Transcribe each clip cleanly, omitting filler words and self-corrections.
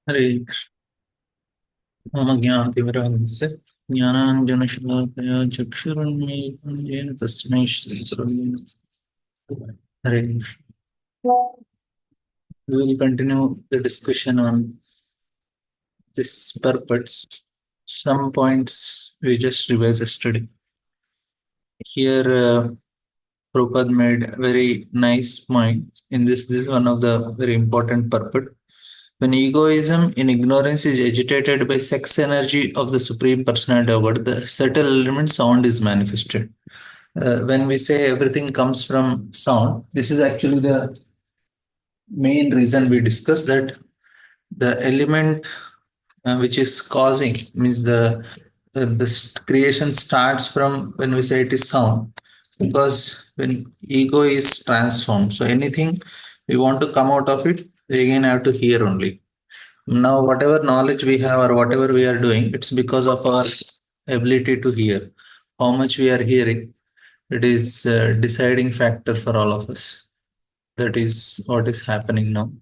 हरे मम ज्ञातिवरागस्य ज्ञानाञ्जनशलाकया चक्षुरुन्मीलितं येन तस्मै श्रीगुरवे नमः। हरे Krishna. We will continue the discussion on this purpose. Some points we just revised yesterday. Here, Prabhupada made a very nice point in this. This is one of the very important purpose. When egoism in ignorance is agitated by sex energy of the Supreme Personality of God, the subtle element sound is manifested. When we say everything comes from sound, this is actually the main reason we discuss that the element which is causing means the creation starts from when we say it is sound, because when ego is transformed, so anything we want to come out of it, we again have to hear only. Now, whatever knowledge we have or whatever we are doing, it's because of our ability to hear. How much we are hearing, it is a deciding factor for all of us. That is what is happening now.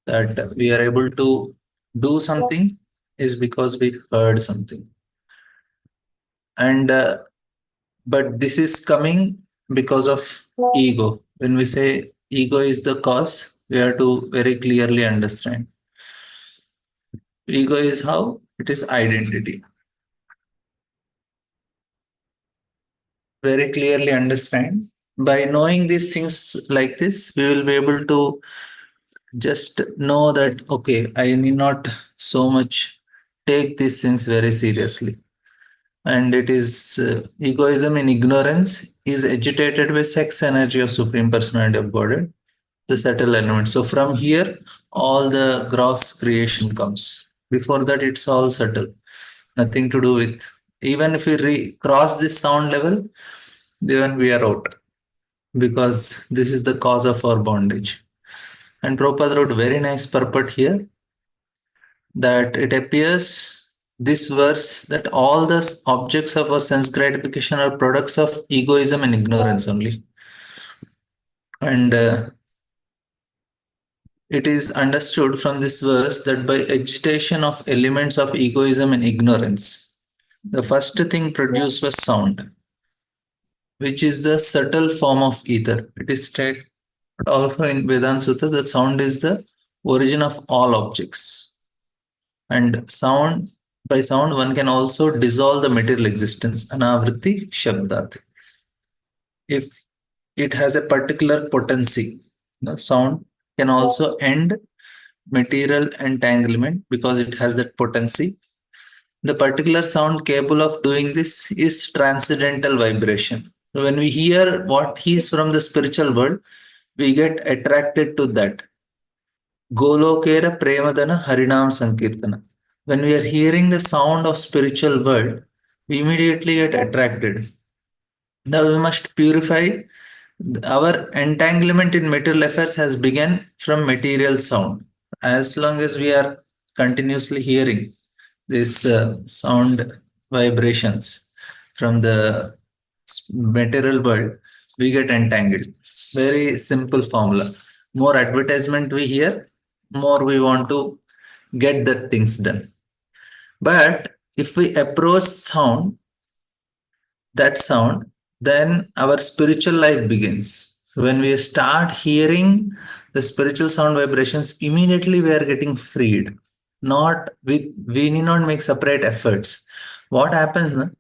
That we are able to do something is because we heard something. And but this is coming because of ego. When we say ego is the cause, we have to very clearly understand. Ego is how? It is identity. Very clearly understand. By knowing these things like this, we will be able to just know that, okay, I need not so much take these things very seriously. And it is egoism in ignorance is agitated by sex energy of Supreme Personality of Godhead, the subtle element. So from here, all the gross creation comes. Before that, it's all subtle, nothing to do with. Even if we cross this sound level, then we are out, because this is the cause of our bondage. And Prabhupada wrote very nice purport here, that it appears this verse that all the objects of our sense gratification are products of egoism and ignorance only. And it is understood from this verse that by agitation of elements of egoism and ignorance, the first thing produced was sound, which is the subtle form of ether. It is stated also in Vedanta Sutta that sound is the origin of all objects. And sound, by sound, one can also dissolve the material existence, anavritti shabdat. If it has a particular potency, sound can also end material entanglement because it has that potency. The particular sound capable of doing this is transcendental vibration. So when we hear what is from the spiritual world, we get attracted to that. Golokera Premadana Harinam Sankirtana. When we are hearing the sound of spiritual world, we immediately get attracted. Now we must purify. Our entanglement in material affairs has begun from material sound. As long as we are continuously hearing these sound vibrations from the material world, we get entangled. Very simple formula. More advertisement we hear, more we want to get the things done. But if we approach that sound, then our spiritual life begins. So when we start hearing the spiritual sound vibrations, immediately we are getting freed. Not with, we need not make separate efforts. What happens now?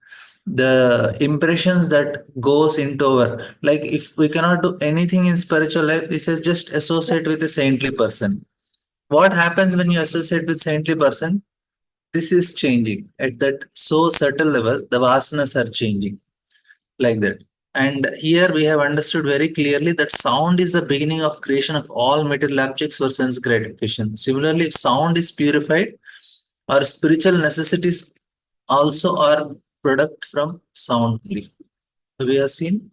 The impressions that goes into our, like if we cannot do anything in spiritual life, we says just associate with a saintly person. What happens when you associate with saintly person? This is changing at that so subtle level. The vasanas are changing like that. And here we have understood very clearly that sound is the beginning of creation of all material objects for sense gratification. Similarly, if sound is purified, our spiritual necessities also are product from sound only. We have seen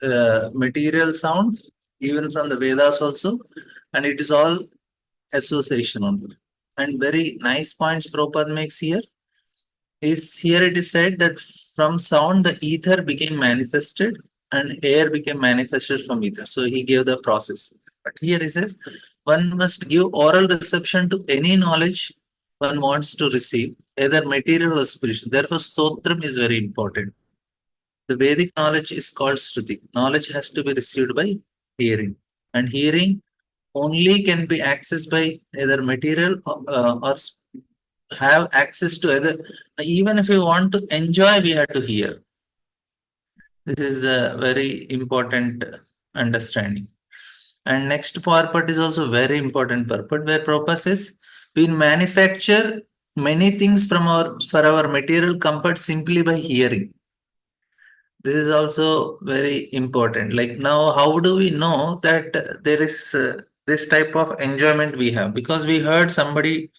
material sound even from the Vedas also, and it is all association only. And very nice points Prabhupada makes here is here it is said that from sound the ether became manifested and air became manifested from ether. So he gave the process. But here he says one must give oral reception to any knowledge one wants to receive, either material or spiritual. Therefore, Stotram is very important. The Vedic knowledge is called Shruti. Knowledge has to be received by hearing. And hearing only can be accessed by either material or have access to either. Even if you want to enjoy, we have to hear. This is a very important understanding. And next purport is also very important purport, where purpose is we manufacture many things from our for our material comfort simply by hearing. This is also very important. Like now, how do we know that there is this type of enjoyment we have? Because we heard somebody,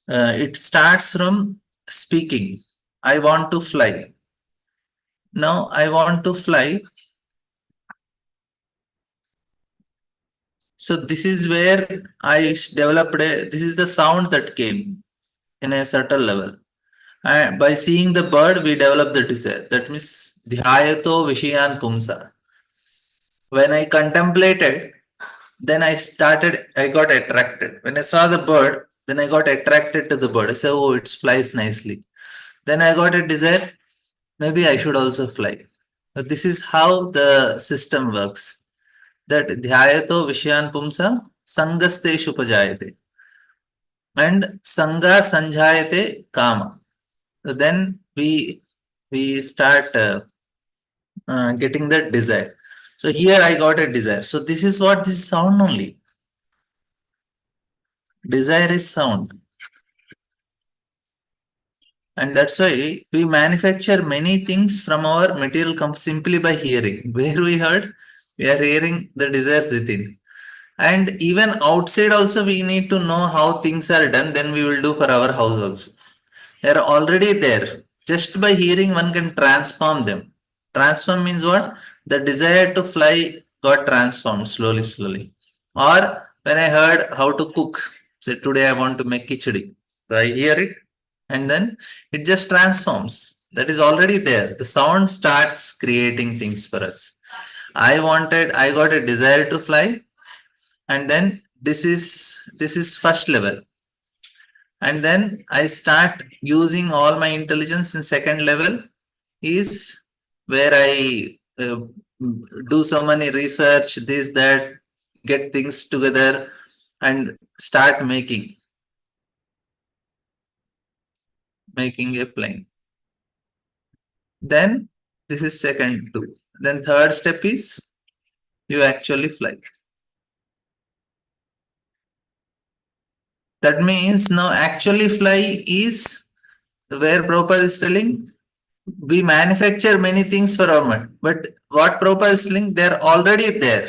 it starts from speaking. I want to fly. Now, I want to fly. So, this is where I developed this is the sound that came in a certain level. And by seeing the bird, we develop the desire. That means, dhyayato vishayan pumsa. When I contemplated, then I got attracted. When I saw the bird, then I got attracted to the bird. I said, oh, it flies nicely. Then I got a desire, maybe I should also fly. But this is how the system works. That dhyayato vishayan pumsa sangaste shupajayate. And sanga sanjayate kama. So then we start getting that desire. So here I got a desire. So this is what this sound only. Desire is sound. And that's why we manufacture many things from our material simply by hearing. Where we heard, we are hearing the desires within. And even outside also we need to know how things are done, then we will do for our house also. They are already there. Just by hearing, one can transform them. Transform means what? The desire to fly got transformed slowly, slowly. Or when I heard how to cook, say today I want to make khichdi. So I hear it and then it just transforms. That is already there. The sound starts creating things for us. I got a desire to fly, and then this is first level. And then I start using all my intelligence in second level is where I do so many research, this, that, get things together and start making a plane. Then this is second two. Then third step is you actually fly. That means now actually fly is where Prabhupada is telling we manufacture many things for our mind. But what Prabhupada is telling, they're already there.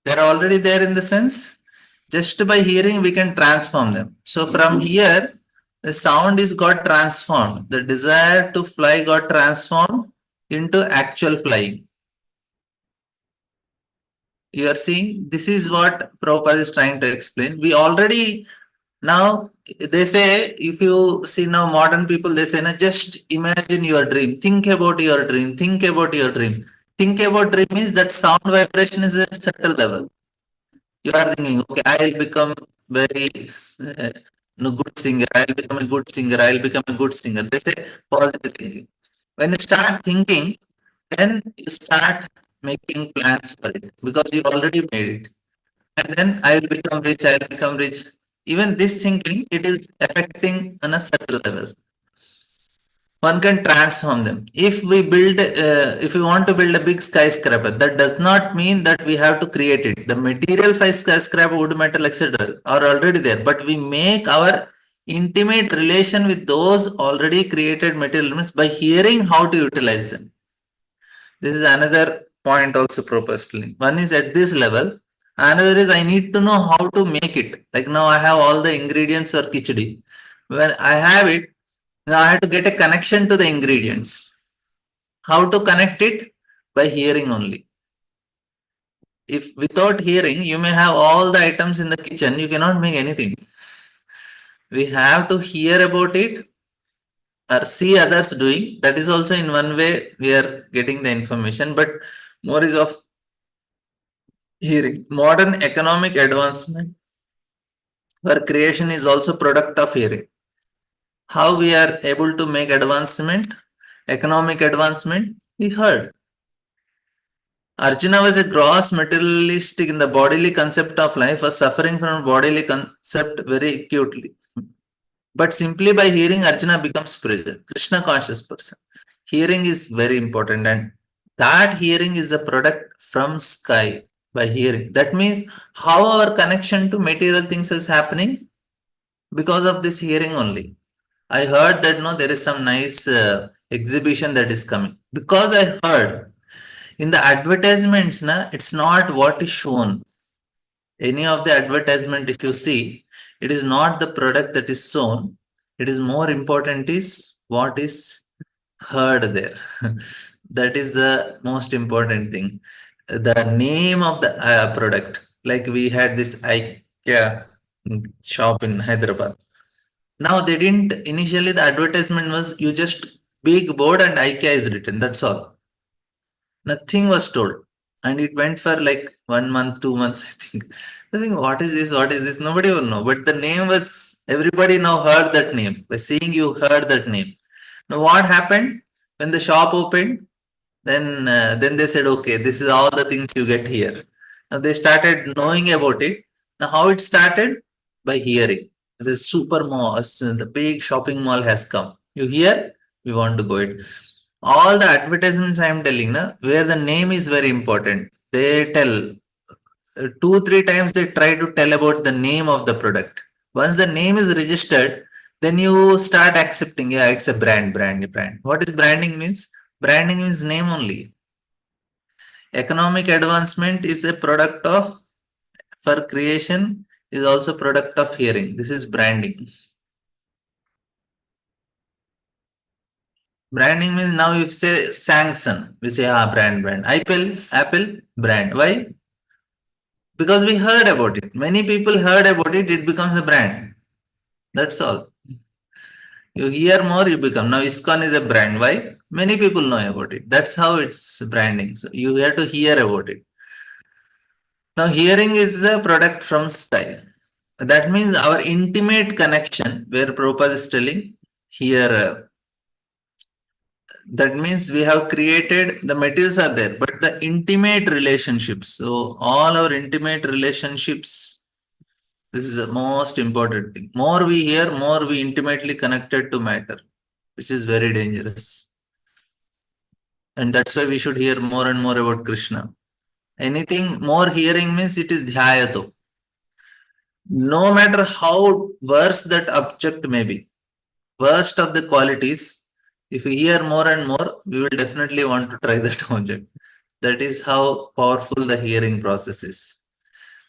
They're already there in the sense, just by hearing we can transform them. So from here, the sound is got transformed. The desire to fly got transformed into actual flying. You are seeing, this is what Prabhupada is trying to explain. We already, now they say, if you see now modern people, they say, now just imagine your dream, think about your dream, think about your dream. Think about dream means that sound vibration is a subtle level. You are thinking, okay, I'll become very good singer, I'll become a good singer, I'll become a good singer. They say positive thinking. When you start thinking, then you start making plans for it because you already made it. And then I will become rich, I will become rich. Even this thinking, it is affecting on a subtle level. One can transform them. If we want to build a big skyscraper, that does not mean that we have to create it. The material for skyscraper, wood, metal, etc., are already there. But we make our intimate relation with those already created material elements by hearing how to utilize them. This is another point also proposed. One is at this level. Another is I need to know how to make it. Like now I have all the ingredients for khichdi. When I have it, now I have to get a connection to the ingredients. How to connect it? By hearing only. If without hearing, you may have all the items in the kitchen, you cannot make anything. We have to hear about it or see others doing. That is also in one way we are getting the information, but more is of Hearing. Modern economic advancement where creation is also product of hearing. How we are able to make advancement, economic advancement? We heard. Arjuna was a gross materialistic in the bodily concept of life, was suffering from bodily concept very acutely. But simply by hearing, Arjuna becomes spiritual, Krishna conscious person. Hearing is very important, and that hearing is a product from sky by hearing. That means how our connection to material things is happening because of this hearing only. I heard that no, there is some nice exhibition that is coming because I heard in the advertisements. Na, it's not what is shown. Any of the advertisement, if you see, it is not the product that is shown. It is more important is what is heard there. That is the most important thing. The name of the product, like we had this IKEA shop in Hyderabad. Now they didn't initially the advertisement was you just big board and IKEA is written. That's all. Nothing was told. And it went for like 1 month, 2 months, I think. I think what is this? What is this? Nobody will know. But the name was everybody now heard that name. By seeing you heard that name. Now what happened? When the shop opened, then they said, okay, this is all the things you get here. Now they started knowing about it. Now how it started? By hearing. The super mall, the big shopping mall has come. You hear? We want to go it. All the advertisements I am telling, na, where the name is very important. They tell 2, 3 times they try to tell about the name of the product. Once the name is registered, then you start accepting. Yeah, it's a brand. What is branding means? Branding means name only. Economic advancement is a product of for creation is also product of hearing. This is branding. Branding means now if say sanction, we say brand. Apple brand. Why? Because we heard about it. Many people heard about it, it becomes a brand. That's all. You hear more, you become. Now ISKCON is a brand. Why? Many people know about it. That's how it's branding. So you have to hear about it. Now hearing is a product from sky. That means our intimate connection, where Prabhupada is telling here, that means we have created the materials are there, but the intimate relationships. So all our intimate relationships, this is the most important thing. More we hear, more we intimately connected to matter, which is very dangerous. And that's why we should hear more and more about Krishna. Anything more hearing means it is dhyato. No matter how worse that object may be, worst of the qualities, if we hear more and more, we will definitely want to try that object. That is how powerful the hearing process is.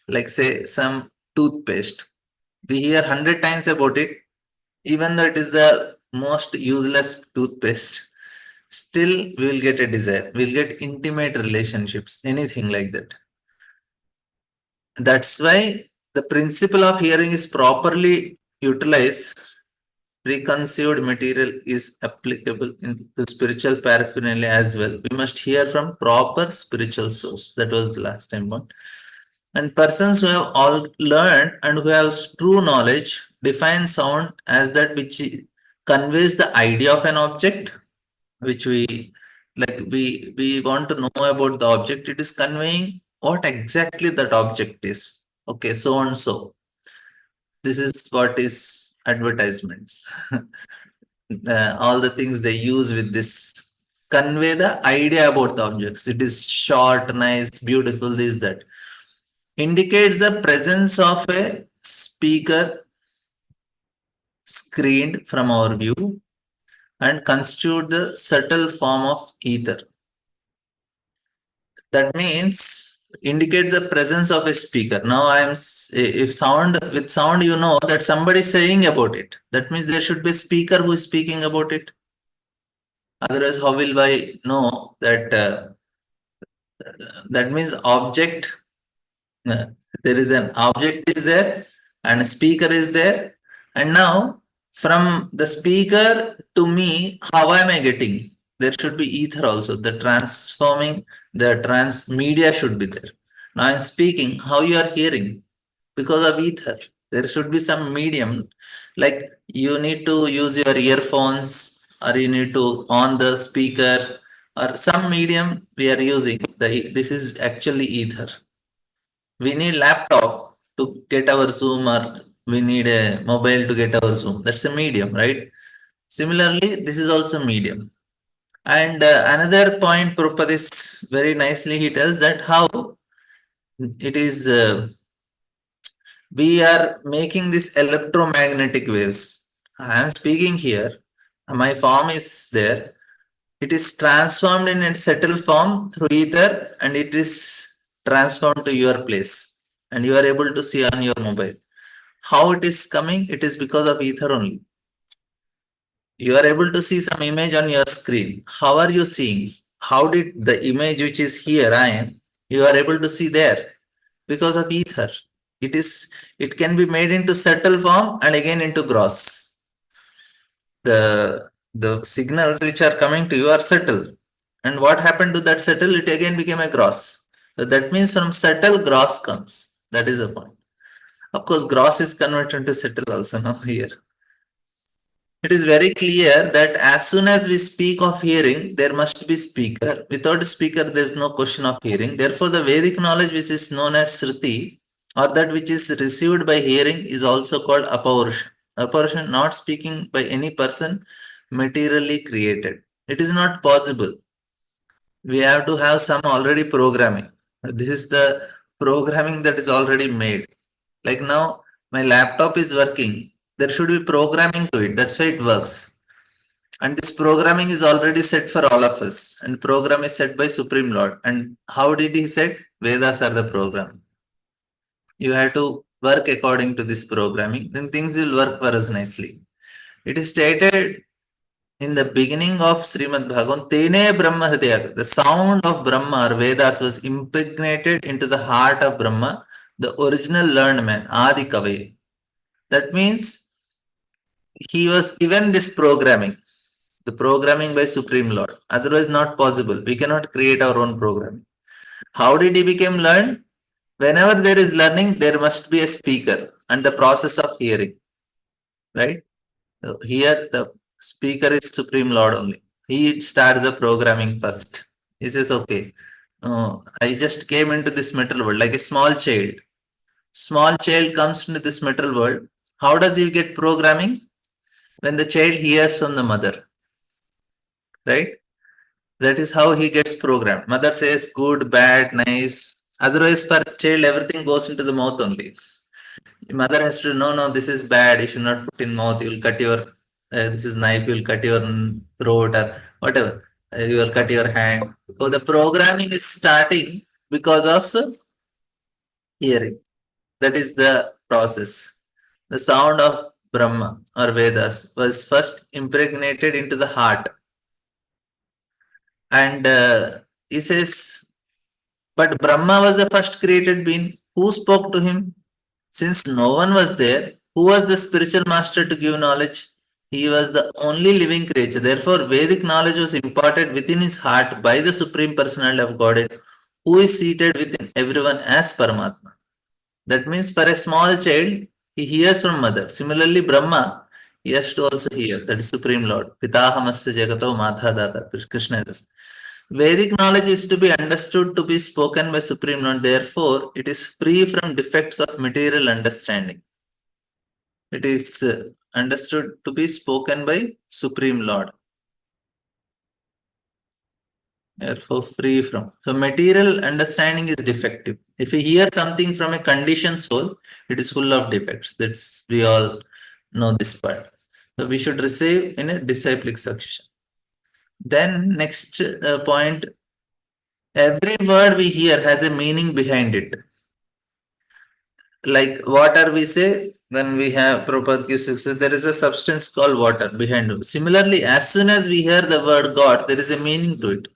Like say some toothpaste. We hear 100 times about it, even though it is the most useless toothpaste. Still, we will get a desire. We'll get intimate relationships, anything like that. That's why the principle of hearing is properly utilized. Preconceived material is applicable in the spiritual paraphernalia as well. We must hear from proper spiritual source. That was the last time one. And persons who have all learned and who have true knowledge define sound as that which conveys the idea of an object, which we want to know about the object. It is conveying what exactly that object is. Okay, so and so. This is what is advertisements. All the things they use with this convey the idea about the objects. It is short, nice, beautiful, this, that. Indicates the presence of a speaker screened from our view and constitute the subtle form of ether. That means indicates the presence of a speaker. Now I am if sound with sound you know that somebody is saying about it. That means there should be a speaker who is speaking about it. Otherwise, how will I know that? That means object. There is an object is there and a speaker is there. And now from the speaker to me, how am I getting? There should be ether also. The transforming, the trans media should be there. Now I'm speaking, how you are hearing? Because of ether. There should be some medium, like you need to use your earphones or you need to on the speaker or some medium we are using. This is actually ether. We need laptop to get our Zoom or we need a mobile to get our Zoom. That's a medium, right? Similarly, this is also medium. And another point Prabhupada is very nicely he tells that how it is we are making this electromagnetic waves. I am speaking here. My form is there. It is transformed in a settled form through ether and it is transformed to your place. And you are able to see on your mobile. How it is coming? It is because of ether only. You are able to see some image on your screen. How are you seeing? How did the image which is here, I am, you are able to see there? Because of ether. It can be made into subtle form and again into gross. The signals which are coming to you are subtle. And what happened to that subtle? It again became a gross. So that means from subtle gross comes. That is the point. Of course, gross is converted to subtle also now here. It is very clear that as soon as we speak of hearing, there must be speaker. Without a speaker, there is no question of hearing. Therefore, the Vedic knowledge which is known as Shruti or that which is received by hearing is also called Apaurusha. Apaurusha, not speaking by any person materially created. It is not possible. We have to have some already programming. This is the programming that is already made. Like now, my laptop is working. There should be programming to it. That's why it works. And this programming is already set for all of us. And program is set by Supreme Lord. And how did he set? Vedas are the program. You have to work according to this programming. Then things will work for us nicely. It is stated in the beginning of Srimad Bhagavatam, Tene Brahma Hridaya, the sound of Brahma or Vedas was impregnated into the heart of Brahma, the original learned man, Adi Kavai. That means he was given this programming, the programming by Supreme Lord. Otherwise, not possible. We cannot create our own programming. How did he become learned? Whenever there is learning, there must be a speaker and the process of hearing, right? So here, the speaker is Supreme Lord only. He starts the programming first. He says, okay, I just came into this material world like a small child. Small child comes into this material world. How does he get programming? When the child hears from the mother, right? That is how he gets programmed. Mother says good, bad, nice. Otherwise, for child, everything goes into the mouth only. Mother has to know, no, this is bad. You should not put in mouth. You will cut your. This is knife. You will cut your throat or whatever. You will cut your hand. So the programming is starting because of hearing. That is the process. The sound of Brahma or Vedas was first impregnated into the heart. And he says, but Brahma was the first created being. Who spoke to him? Since no one was there, who was the spiritual master to give knowledge? He was the only living creature. Therefore, Vedic knowledge was imparted within his heart by the Supreme Personality of Godhead, who is seated within everyone as Paramatma. That means for a small child, he hears from mother. Similarly, Brahma, he has to also hear. That is Supreme Lord. Pitahamasya Jagato Matha Data. Krishna is. Vedic knowledge is to be understood to be spoken by Supreme Lord. Therefore, it is free from defects of material understanding. It is understood to be spoken by Supreme Lord. Therefore, free from. So, material understanding is defective. If we hear something from a conditioned soul, it is full of defects. That's we all know this part. So, we should receive in a disciplic succession. Then, next point, every word we hear has a meaning behind it. Like water, we say when we have Prabhupada gives us, there is a substance called water behind it. Similarly, as soon as we hear the word God, there is a meaning to it.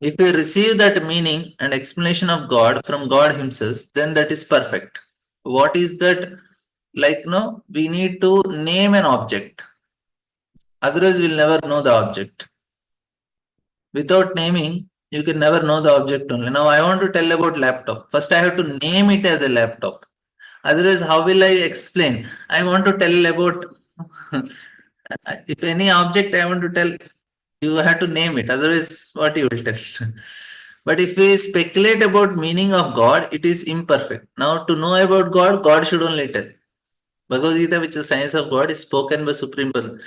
If we receive that meaning and explanation of God from God Himself, then that is perfect. What is that? Like, no, we need to name an object. Otherwise, we'll never know the object. Without naming, You can never know the object only. Now I want to tell about laptop. First I have to name it as a laptop. Otherwise, how will I explain? I want to tell about if any object I want to tell, you have to name it. Otherwise, what you will tell? But if we speculate about meaning of God, it is imperfect. Now, to know about God, God should only tell. Bhagavad Gita, which is science of God, is spoken by Supreme Person.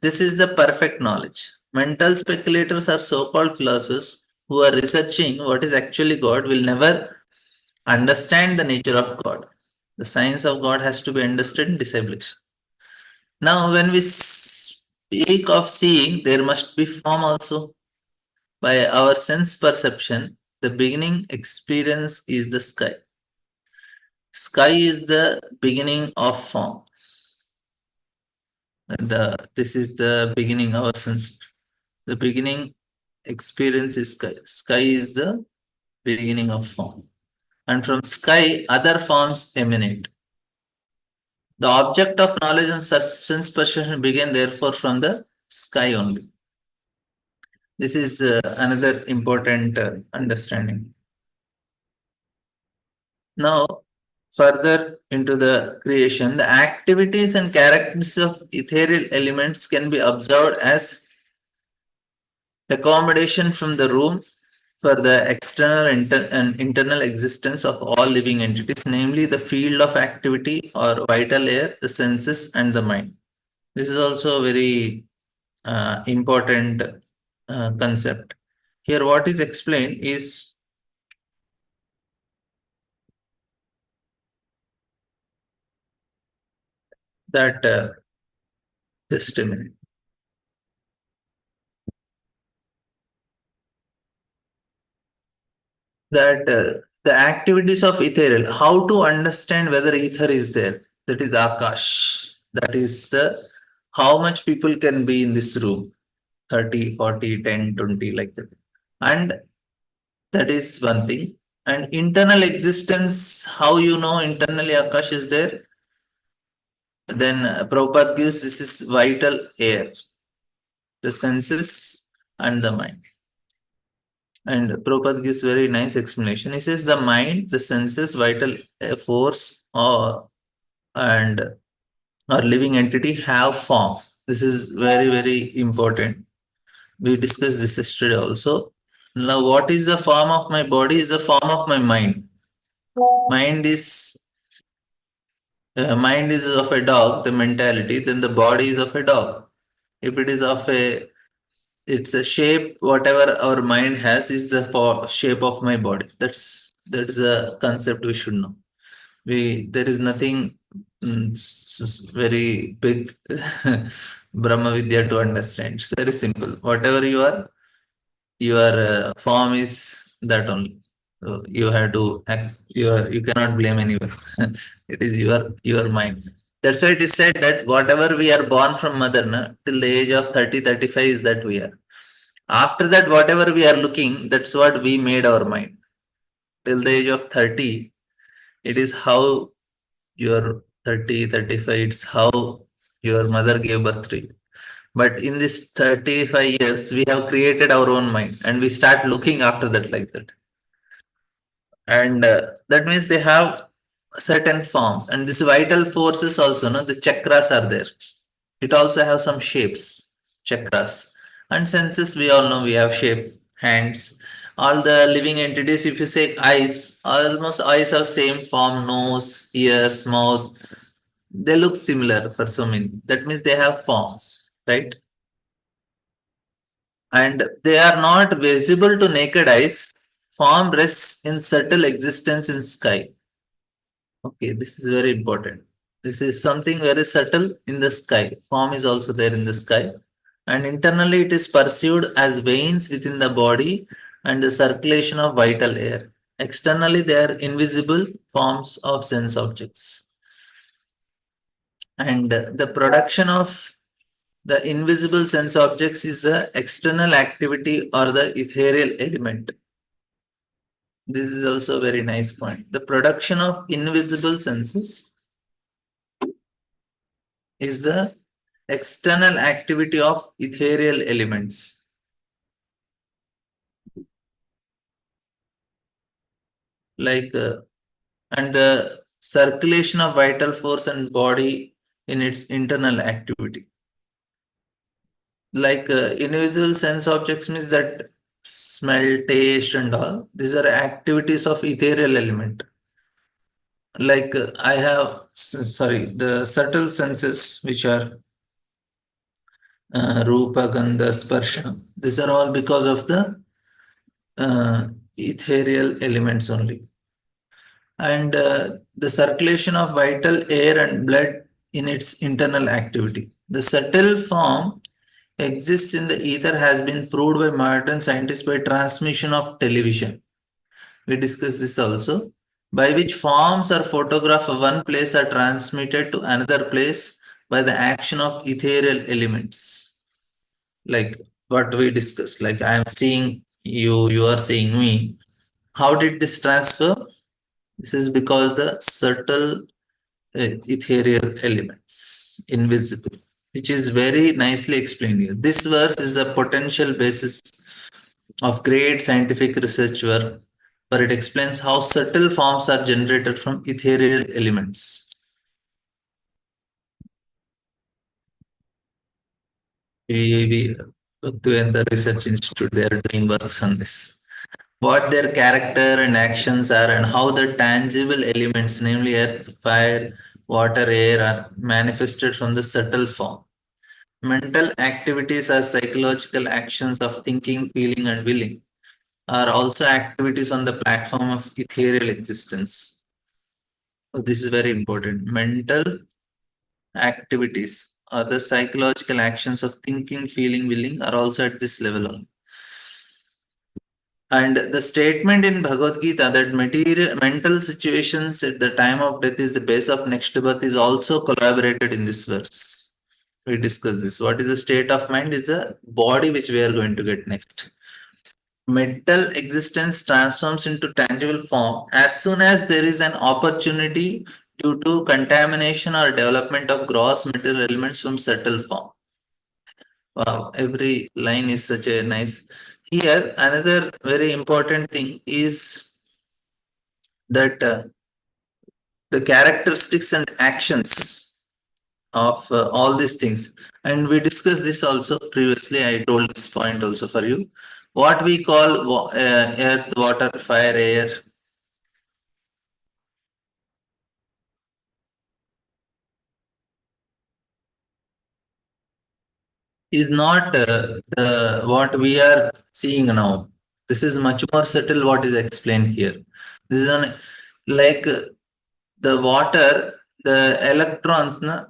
This is the perfect knowledge. Mental speculators are so-called philosophers who are researching what is actually God will never understand the nature of God. The science of God has to be understood in discipleship. Now, when we speak of seeing, there must be form also. By our sense perception, the beginning experience is the sky. Sky is the beginning of form. And this is the beginning of our sense. The beginning experience is sky. Sky is the beginning of form. And from sky, other forms emanate. The object of knowledge and sense perception began therefore from the sky only. This is another important understanding. Now, further into the creation, the activities and characteristics of ethereal elements can be observed as accommodation from the room for the external and internal existence of all living entities, namely the field of activity or vital air, the senses, and the mind. This is also a very important concept. Here, what is explained is that just a minute. That the activities of ethereal, how to understand whether ether is there, that is Akash. That is the how much people can be in this room 30, 40, 10, 20, like that. And that is one thing. And internal existence, how you know internally Akash is there? Then Prabhupada gives this is vital air, the senses and the mind. And Prabhupada gives very nice explanation. He says the mind, the senses, vital force, and or living entity have form. This is very, very important. We discussed this yesterday also. Now, what is the form of my body? Is the form of my mind. Mind is of a dog. The mentality. Then the body is of a dog. If it is of a, it's a shape. Whatever our mind has is the shape of my body. That's a concept we should know. There is nothing very big Brahma Vidya to understand. It's very simple. Whatever you are, your form is that only. So you have to act, you cannot blame anyone. It is your mind. That's why it is said that whatever we are born from mother till the age of 30, 35 is that we are. After that, whatever we are looking, that's what we made our mind. Till the age of 30, it is how your 30, 35, it's how your mother gave birth to you. But in this 35 years, we have created our own mind and we start looking after that like that. And that means they have certain forms. And these vital forces also, no, the chakras are there. It also have some shapes, chakras. And senses, we all know we have shape, hands. All the living entities, if you say eyes, almost eyes have same form, nose, ears, mouth. They look similar for so many. That means they have forms, right? And they are not visible to naked eyes. Form rests in subtle existence in sky. Okay, this is very important. This is something very subtle in the sky. Form is also there in the sky. And internally, it is perceived as veins within the body and the circulation of vital air. Externally, they are invisible forms of sense objects. And the production of the invisible sense objects is the external activity or the ethereal element. This is also a very nice point. The production of invisible senses is the external activity of ethereal elements. like and the circulation of vital force and body in its internal activity. Like individual sense objects means that smell, taste, and all. These are activities of ethereal element. Like I have, sorry, the subtle senses which are Rupa, Gandha, Sparsha. These are all because of the ethereal elements only. And the circulation of vital air and blood in its internal activity. The subtle form exists in the ether has been proved by modern scientists by transmission of television. We discussed this also, by which forms or photograph of one place are transmitted to another place by the action of ethereal elements. Like what we discussed, like I am seeing you, you are seeing me. How did this transfer? This is because the subtle ethereal elements, invisible, which is very nicely explained here. This verse is a potential basis of great scientific research work, where it explains how subtle forms are generated from ethereal elements. We in the research institute, they are doing works on this. What their character and actions are, and how the tangible elements, namely earth, fire, water, air, are manifested from the subtle form. Mental activities are psychological actions of thinking, feeling, and willing, are also activities on the platform of ethereal existence. So this is very important. Mental activities or the psychological actions of thinking, feeling, willing are also at this level only. And the statement in Bhagavad Gita that mental situations at the time of death is the base of next birth is also collaborated in this verse. We discuss this. What is the state of mind? Is a body which we are going to get next. Mental existence transforms into tangible form as soon as there is an opportunity due to contamination or development of gross material elements from subtle form. Wow, every line is such a nice. Here, another very important thing is that the characteristics and actions of all these things. And we discussed this also previously. I told this point also for you. What we call earth, water, fire, air, is not the what we are seeing now. This is much more subtle what is explained here. This is like the water, the electrons, na,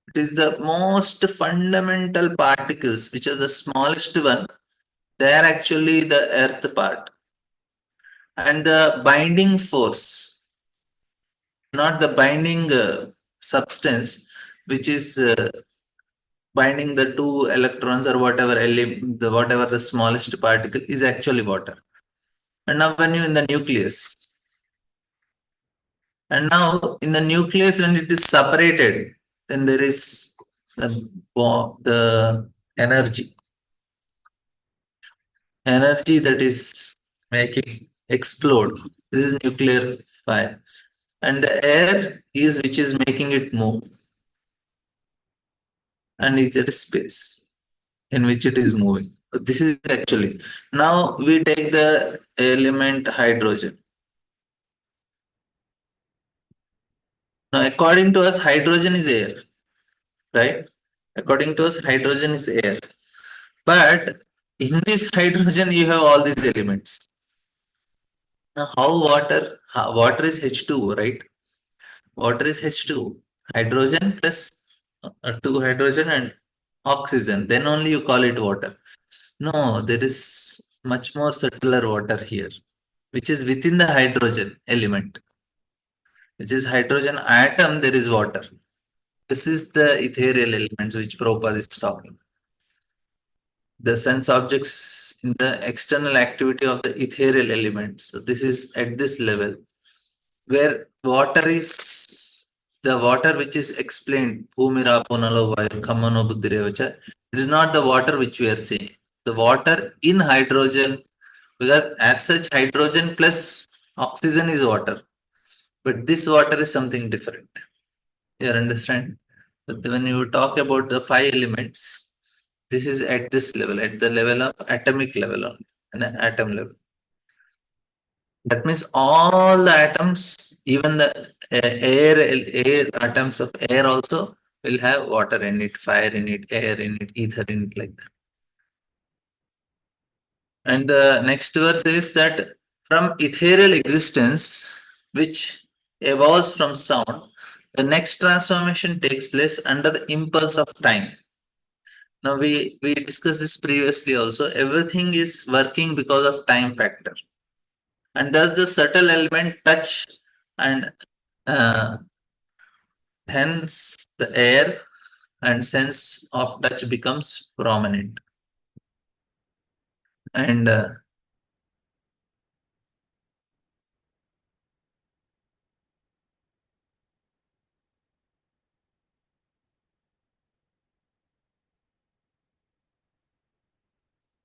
it is the most fundamental particles, which is the smallest one. They are actually the earth part. And the binding force, not the binding substance, which is binding the two electrons or whatever whatever the smallest particle is actually water. And now when you in the nucleus, and now in the nucleus when it is separated, then there is the energy that is making explode. This is nuclear fire, and the air is which is making it move, and it's at space in which it is moving. So this is actually, now we take the element hydrogen. Now according to us, hydrogen is air, right? According to us, hydrogen is air. But in this hydrogen, you have all these elements. Now, water is H2, right? Water is H2, hydrogen plus two hydrogen and oxygen. Then only you call it water. No, there is much more subtler water here, which is within the hydrogen element, which is hydrogen atom, there is water. This is the ethereal elements which Prabhupada is talking. The sense objects in the external activity of the ethereal elements. So this is at this level where water is the water which is explained. Bhumiraponalo vayu kamano buddhirevacha. It is not the water which we are seeing. The water in hydrogen because as such hydrogen plus oxygen is water, but this water is something different. You understand? But when you talk about the five elements, this is at this level, at the level of atomic level only, an atom level. That means all the atoms, even the air atoms of air also will have water in it, fire in it, air in it, ether in it, like that. And the next verse is that from ethereal existence, which evolves from sound, the next transformation takes place under the impulse of time. Now we discussed this previously also. Everything is working because of time factor, and thus the subtle element touch, and uh, hence the air and sense of touch becomes prominent. And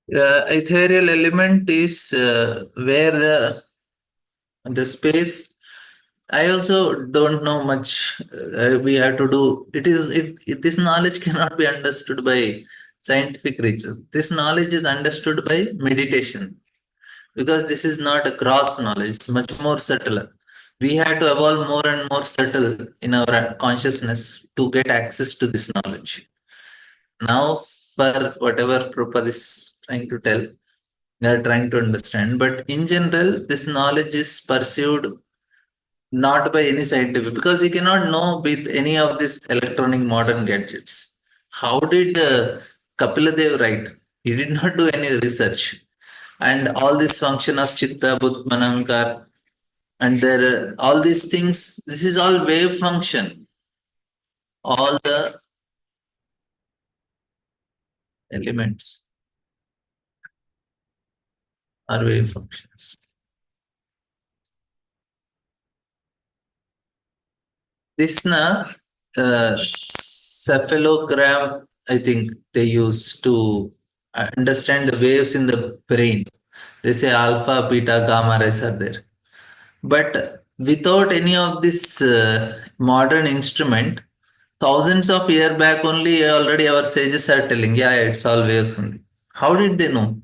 ethereal element is where the space. I also don't know much. We have to do. This knowledge cannot be understood by scientific research. This knowledge is understood by meditation, because this is not a gross knowledge. It's much more subtle. We have to evolve more and more subtle in our consciousness to get access to this knowledge. Now, for whatever Prabhupada is trying to tell, they are trying to understand. But in general, this knowledge is pursued not by any scientific, because you cannot know with any of these electronic modern gadgets. How did Kapila write? He did not do any research. And all this function of Chitta, Buddh, Manankar, and there all these things, this is all wave function. All the elements are wave functions. This na cephalogram, I think they use to understand the waves in the brain. They say alpha, beta, gamma rays are there. But without any of this modern instrument, thousands of years back only, already our sages are telling, yeah, it's all waves only. How did they know?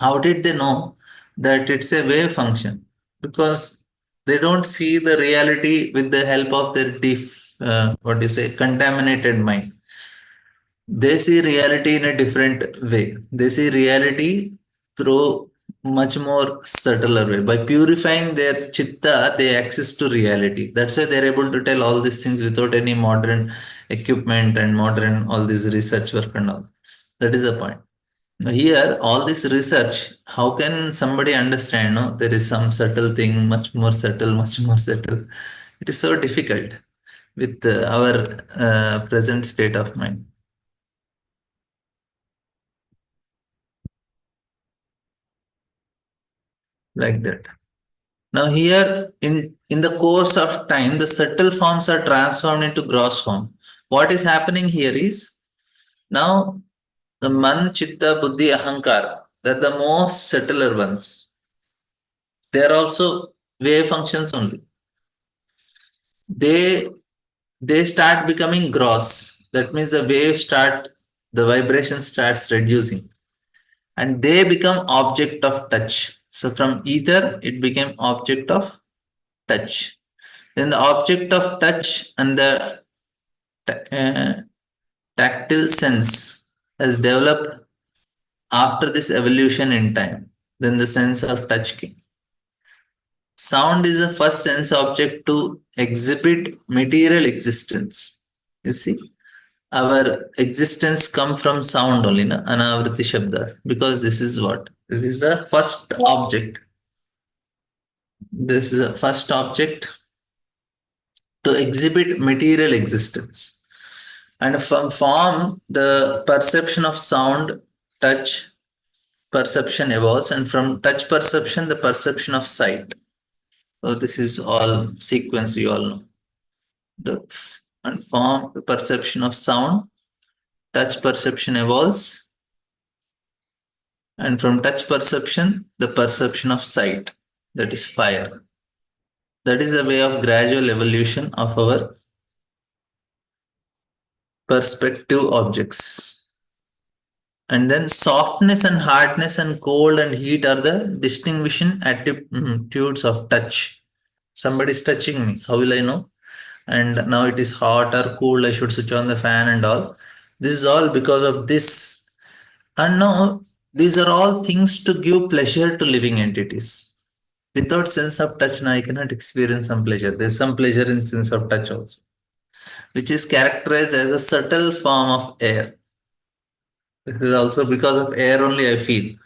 How did they know that it's a wave function? Because they don't see the reality with the help of their what do you say, contaminated mind. They see reality in a different way. They see reality through much more subtler way. By purifying their chitta, they access to reality. That's why they're able to tell all these things without any modern equipment and modern all this research work and all. That is the point. Now here, all this research, how can somebody understand? No, there is some subtle thing, much more subtle, much more subtle. It is so difficult with our present state of mind, like that. Now here, in the course of time, the subtle forms are transformed into gross form. What is happening here is, now the man, chitta, buddhi, ahankara, they're the most subtler ones. They are also wave functions only. They they start becoming gross. That means the vibration starts reducing, and they become object of touch. So from ether, it became object of touch. Then the object of touch and the uh, tactile sense has developed after this evolution in time. Then the sense of touch came. Sound is the first sense object to exhibit material existence. You see, our existence come from sound only, na? Anavriti Shabdas, because this is what? This is the first object. This is the first object to exhibit material existence. And from form, the perception of sound, touch, perception evolves, and from touch perception, the perception of sight. So this is all sequence you all know. And form, the perception of sound, touch perception evolves, And from touch perception, the perception of sight, that is fire. That is a way of gradual evolution of our perspective objects. And then softness and hardness and cold and heat are the distinguishing attitudes of touch. Somebody is touching me. How will I know? And now it is hot or cool. I should switch on the fan and all. This is all because of this. And now these are all things to give pleasure to living entities. Without sense of touch, now I cannot experience some pleasure. There's some pleasure in sense of touch also, which is characterized as a subtle form of air. This is also because of air only I feel.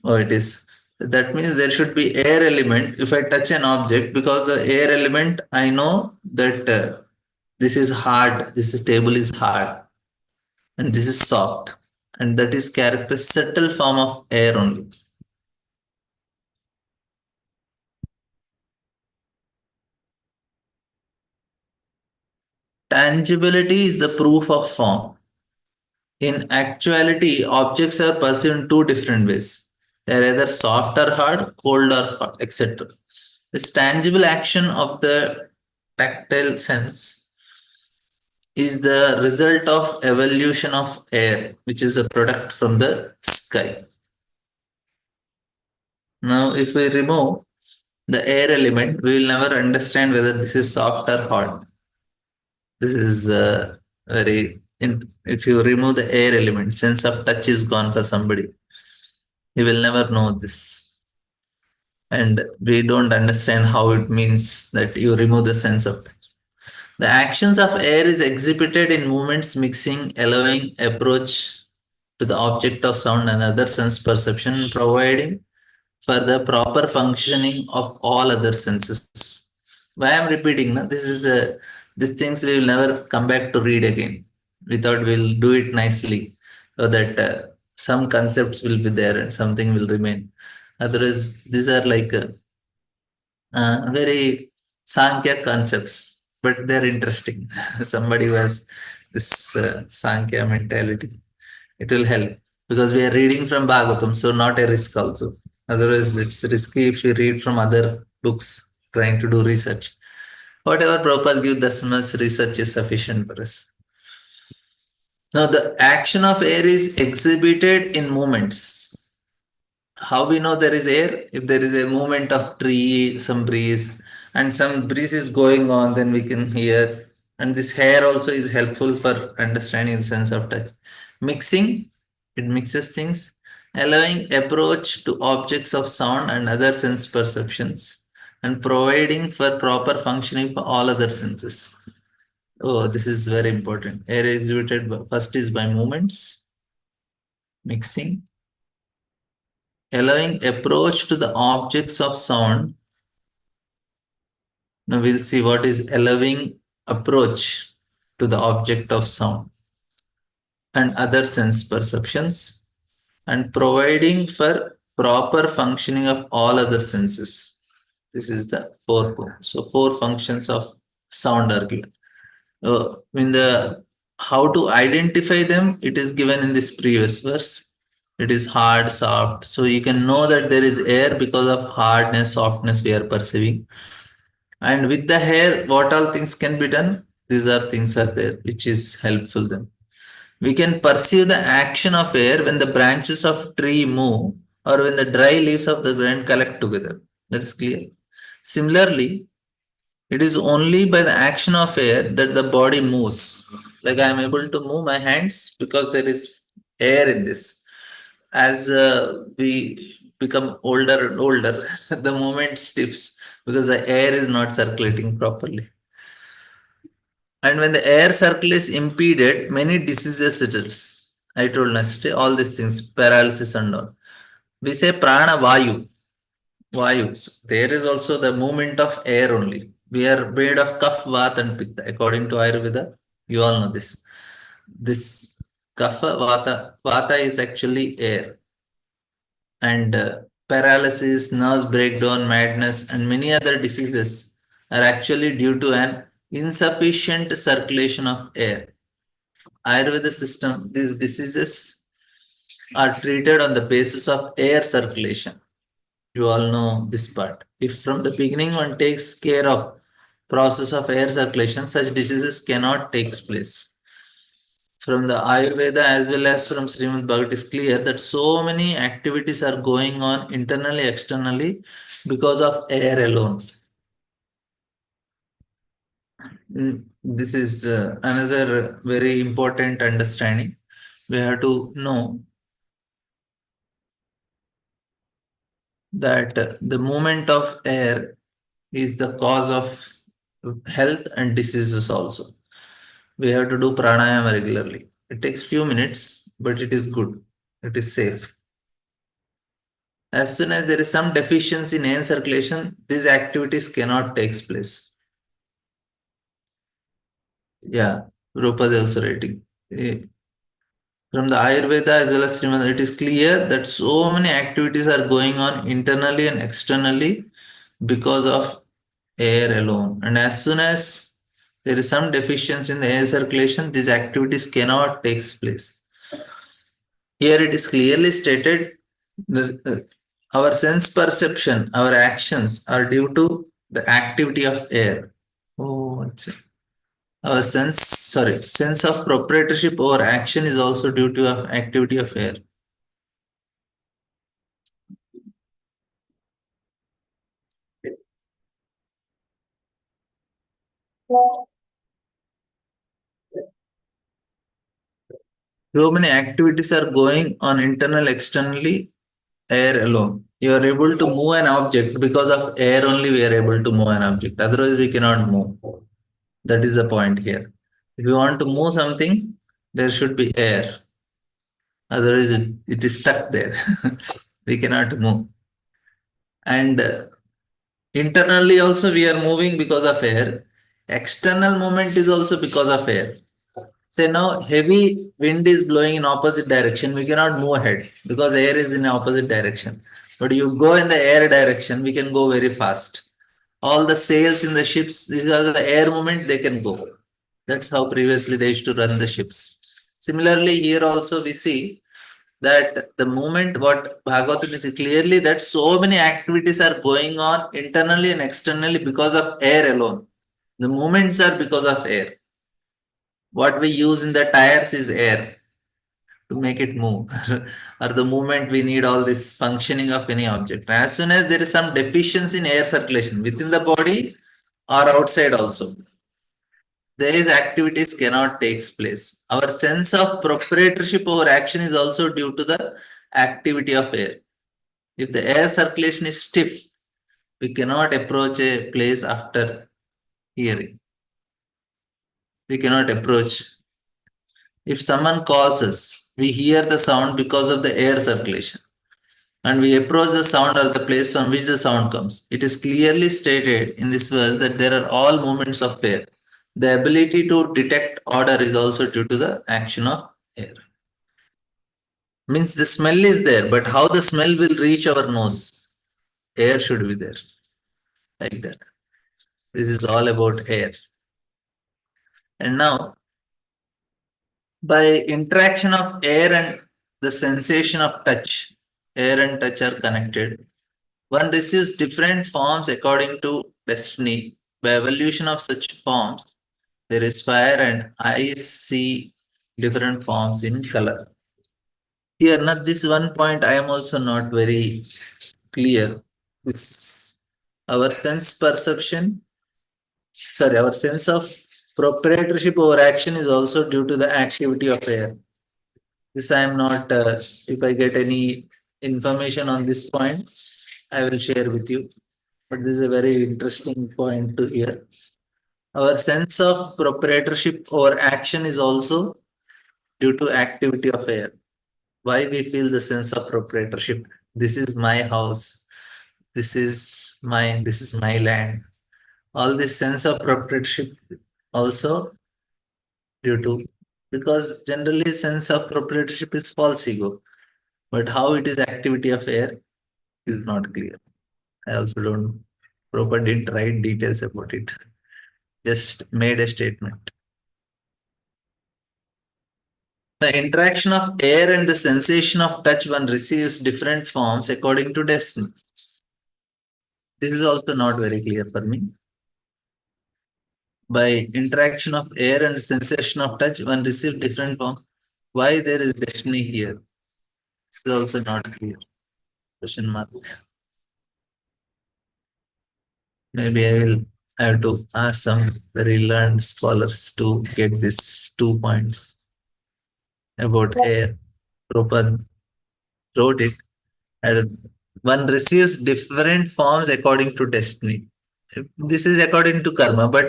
Oh, it is. That means there should be air element. If I touch an object, because the air element, I know that this is hard, table is hard, and this is soft. And that is characterized subtle form of air only. Tangibility is the proof of form. In actuality, objects are perceived in two different ways. They are either soft or hard, cold or hot, etc. This tangible action of the tactile sense is the result of evolution of air, which is a product from the sky. Now, if we remove the air element, we will never understand whether this is soft or hot. This is if you remove the air element, sense of touch is gone for somebody. He will never know this. And we don't understand how it means that you remove the sense of touch. The actions of air is exhibited in movements, mixing, allowing approach to the object of sound and other sense perception, providing for the proper functioning of all other senses. Why I'm repeating now? This is these things we will never come back to read again. Without we'll do it nicely so that some concepts will be there and something will remain. Otherwise, these are like very Sankhya concepts, but they're interesting. Somebody who has this Sankhya mentality, it will help because we are reading from Bhagavatam, so not a risk also. Otherwise, it's risky if we read from other books trying to do research. Whatever Prabhupada gives, this much research is sufficient for us. Now, the action of air is exhibited in movements. How we know there is air? If there is a movement of tree, some breeze, and some breeze is going on, then we can hear. And this hair also is helpful for understanding the sense of touch. Mixing, it mixes things, allowing approach to objects of sound and other sense perceptions, and providing for proper functioning for all other senses. Oh, this is very important. Air is exhibited first is by movements, mixing, allowing approach to the objects of sound. Now we'll see what is allowing approach to the object of sound and other sense perceptions and providing for proper functioning of all other senses. This is the fourth one. So four functions of sound are given. In the how to identify them, it is given in this previous verse. It is hard, soft. So you can know that there is air because of hardness, softness we are perceiving. And with the hair, what all things can be done? These are things are there, which is helpful them. We can perceive the action of air when the branches of tree move or when the dry leaves of the ground collect together. That is clear. Similarly, it is only by the action of air that the body moves. Like I am able to move my hands because there is air in this. As we become older and older, the movement stiffs because the air is not circulating properly. And when the air circle is impeded, many diseases results. I told yesterday all these things, paralysis and all. We say prana vayu, vayu. So there is also the movement of air only. We are made of kapha, vata, and pitta. According to Ayurveda, you all know this. This kapha, vata, vata is actually air, and paralysis, nerves breakdown, madness, and many other diseases are actually due to an insufficient circulation of air. Ayurveda system, these diseases are treated on the basis of air circulation. You all know this part. If from the beginning one takes care of process of air circulation, such diseases cannot take place. From the Ayurveda as well as from Srimad Bhagavatam, it is clear that so many activities are going on internally, externally because of air alone. This is another very important understanding. We have to know that the movement of air is the cause of health and diseases also. We have to do pranayama regularly. It takes few minutes, but it is good. It is safe. As soon as there is some deficiency in air circulation, these activities cannot take place. Yeah, Rupa is also writing. From the Ayurveda as well as Srimad, it is clear that so many activities are going on internally and externally because of air alone. And as soon as there is some deficiency in the air circulation, these activities cannot take place. Here it is clearly stated that our sense perception, our actions are due to the activity of air. Oh, our sense of proprietorship over action is also due to activity of air. So many activities are going on internal, externally, air alone. You are able to move an object because of air only. We are able to move an object. Otherwise, we cannot move. That is the point here. If you want to move something, there should be air. Otherwise, it is stuck there. We cannot move. And internally also, we are moving because of air. External movement is also because of air. Say now heavy wind is blowing in opposite direction, we cannot move ahead because air is in opposite direction. But you go in the air direction, we can go very fast. All the sails in the ships, because of the air movement, they can go. That's how previously they used to run the ships. Similarly, here also we see that the movement, what Bhagavatam is clearly that so many activities are going on internally and externally because of air alone. The movements are because of air. What we use in the tires is air to make it move. Or the movement we need all this functioning of any object. As soon as there is some deficiency in air circulation within the body or outside also, these activities cannot take place. Our sense of proprietorship over action is also due to the activity of air. If the air circulation is stiff, we cannot approach a place after hearing. We cannot approach. If someone calls us, we hear the sound because of the air circulation and we approach the sound or the place from which the sound comes. It is clearly stated in this verse that there are all movements of air. The ability to detect odor is also due to the action of air. Means the smell is there, but how the smell will reach our nose? Air should be there. Like that. This is all about air. And now, by interaction of air and the sensation of touch, air and touch are connected. One receives different forms according to destiny. By evolution of such forms, there is fire and I see different forms in color. Here, not this one point I am also not very clear. This, our sense perception, sorry, our sense of proprietorship over action is also due to the activity of air. This I am not, if I get any information on this point, I will share with you. But this is a very interesting point to hear. Our sense of proprietorship over action is also due to activity of air. Why we feel the sense of proprietorship? This is my house. This is my land. All this sense of proprietorship also due to because generally sense of proprietorship is false ego. But how it is activity of air is not clear. I also don't proper didn't write details about it. Just made a statement. The interaction of air and the sensation of touch, one receives different forms according to destiny. This is also not very clear for me. By interaction of air and sensation of touch, one receives different forms. Why there is destiny here? This is also not clear. Question mark. Maybe I will have to ask some very learned scholars to get these 2 points about air. Prabhupada wrote it. And one receives different forms according to destiny. This is according to karma, but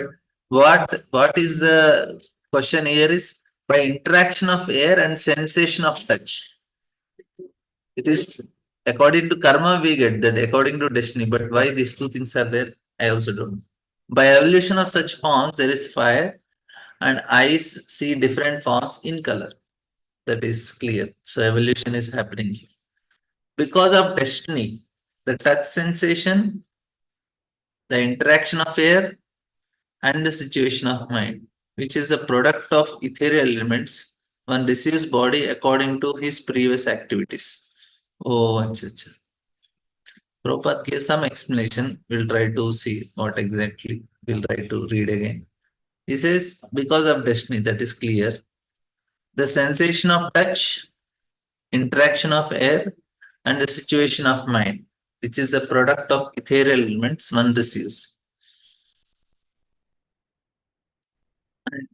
what is the question here is by interaction of air and sensation of touch. It is according to karma we get that according to destiny, but why these two things are there, I also don't know. By evolution of such forms, there is fire and eyes see different forms in color. That is clear. So evolution is happening here. Because of destiny, the touch sensation, the interaction of air, and the situation of mind, which is a product of ethereal elements, one receives body according to his previous activities. Oh, acha, acha. Prabhupada gives some explanation. We'll try to see what exactly. We'll try to read again. He says, because of destiny, that is clear. The sensation of touch, interaction of air, and the situation of mind, which is the product of ethereal elements, one receives. And,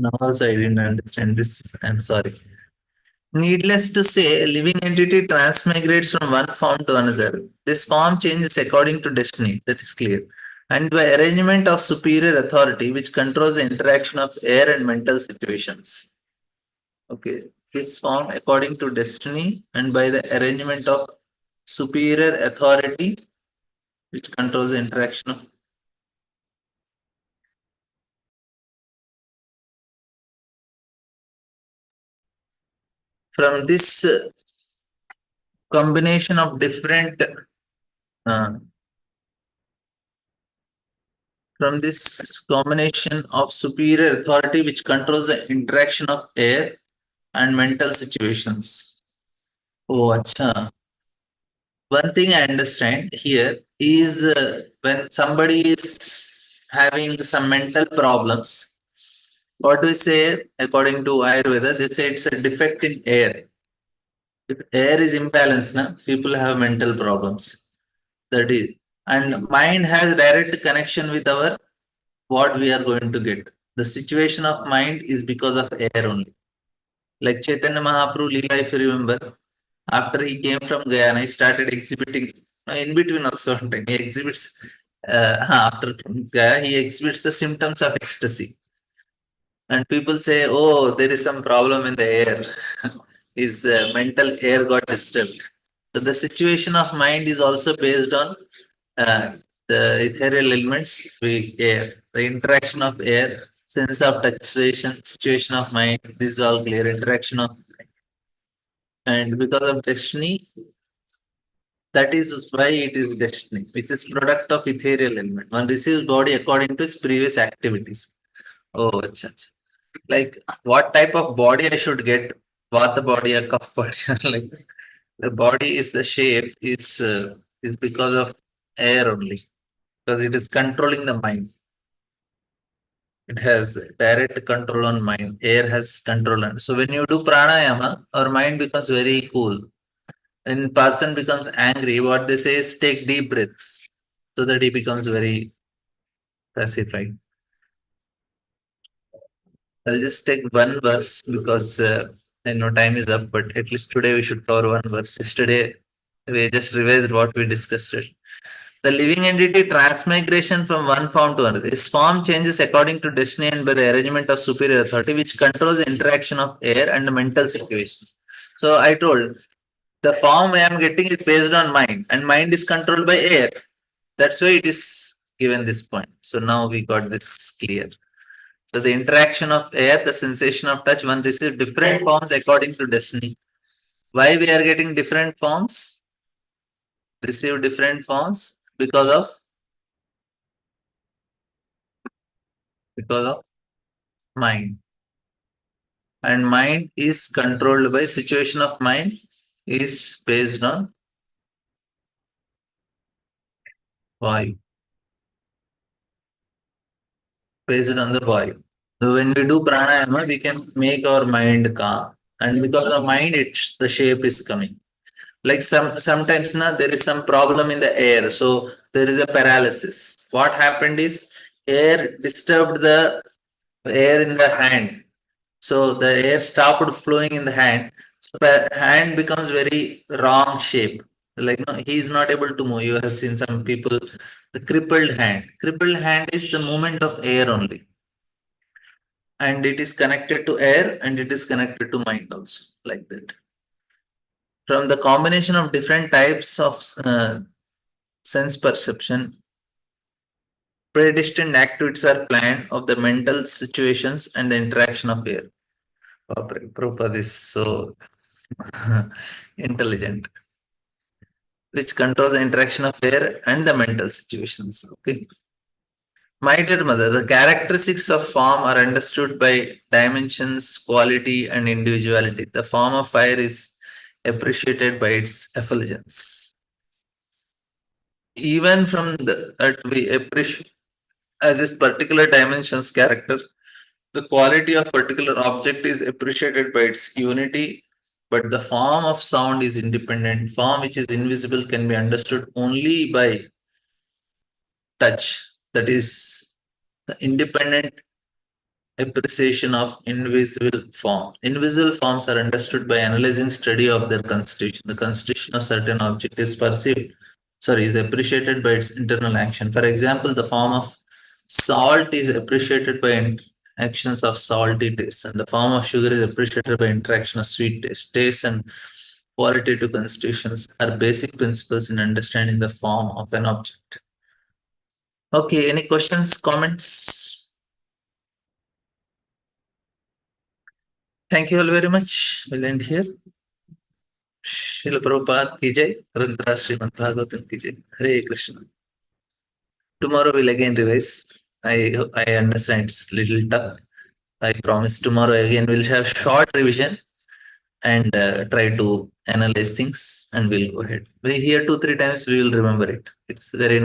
now also I didn't understand this. I'm sorry. Needless to say, a living entity transmigrates from one form to another. This form changes according to destiny, that is clear, and by arrangement of superior authority which controls the interaction of air and mental situations. Okay, this form according to destiny and by the arrangement of superior authority which controls the interaction of. From this combination of different uh, from this combination of superior authority which controls the interaction of air and mental situations. Oh, acha. One thing I understand here is when somebody is having some mental problems, what we say according to Ayurveda, they say it's a defect in air. If air is imbalanced, na, people have mental problems. That is, and mind has direct connection with our what we are going to get. The situation of mind is because of air only. Like Chaitanya Mahaprabhu Leela, if you remember, after he came from Guyana, he started exhibiting. In between also, he exhibits. After from Gaya, he exhibits the symptoms of ecstasy, and people say, "Oh, there is some problem in the air. His mental air got disturbed." So the situation of mind is also based on uh, the ethereal elements, we air, the interaction of air, sense of touch, situation of mind. This is all clear. Interaction of, and because of destiny, that is why it is destiny, which is product of ethereal element. One receives body according to his previous activities. Oh, acha, acha. Like what type of body I should get? Vata body, a cup body. Like the body is the shape is because of air only, because it is controlling the mind. It has direct control on mind. Air has control on. So when you do pranayama, our mind becomes very cool. And person becomes angry. What they say is take deep breaths so that he becomes very pacified. I'll just take one verse because I know time is up, but at least today we should cover one verse. Yesterday we just revised what we discussed. The living entity transmigration from one form to another. This form changes according to destiny and by the arrangement of superior authority, which controls the interaction of air and mental situations. So I told the form I am getting is based on mind, and mind is controlled by air. That's why it is given this point. So now we got this clear. So the interaction of air, the sensation of touch, one receives different forms according to destiny. Why we are getting different forms? Receive different forms because of because of mind. And mind is controlled by situation of mind is based on vayu, based on the vayu. So when we do pranayama, we can make our mind calm. And because of mind, the shape is coming. Like sometimes now there is some problem in the air, so there is a paralysis. What happened is air disturbed the air in the hand, so the air stopped flowing in the hand. So the hand becomes very wrong shape. Like no, he is not able to move. You have seen some people, the crippled hand. Crippled hand is the movement of air only, and it is connected to air and it is connected to mind also, like that. From the combination of different types of sense perception, predestined activities are planned of the mental situations and the interaction of air. Prabhupada is so intelligent, which controls the interaction of air and the mental situations. Okay. My dear mother, the characteristics of form are understood by dimensions, quality, and individuality. The form of fire is appreciated by its effulgence. Even from that we appreciate as its particular dimensions character, the quality of particular object is appreciated by its unity, but the form of sound is independent. Form which is invisible can be understood only by touch. That is the independent appreciation of invisible form. Invisible forms are understood by analyzing study of their constitution. The constitution of certain object is is appreciated by its internal action. For example, the form of salt is appreciated by actions of salty taste, and the form of sugar is appreciated by interaction of sweet taste. Taste and qualitative constitutions are basic principles in understanding the form of an object. Okay, any questions, comments? Thank you all very much. We'll end here. Srila Prabhupada ki jai, Rudra Srimad Bhagavatam ki jai. Hare Krishna. Tomorrow we'll again revise. I understand it's little tough. I promise tomorrow again we'll have short revision and try to analyze things and we'll go ahead. We hear 2-3 times we will remember it. It's very nice.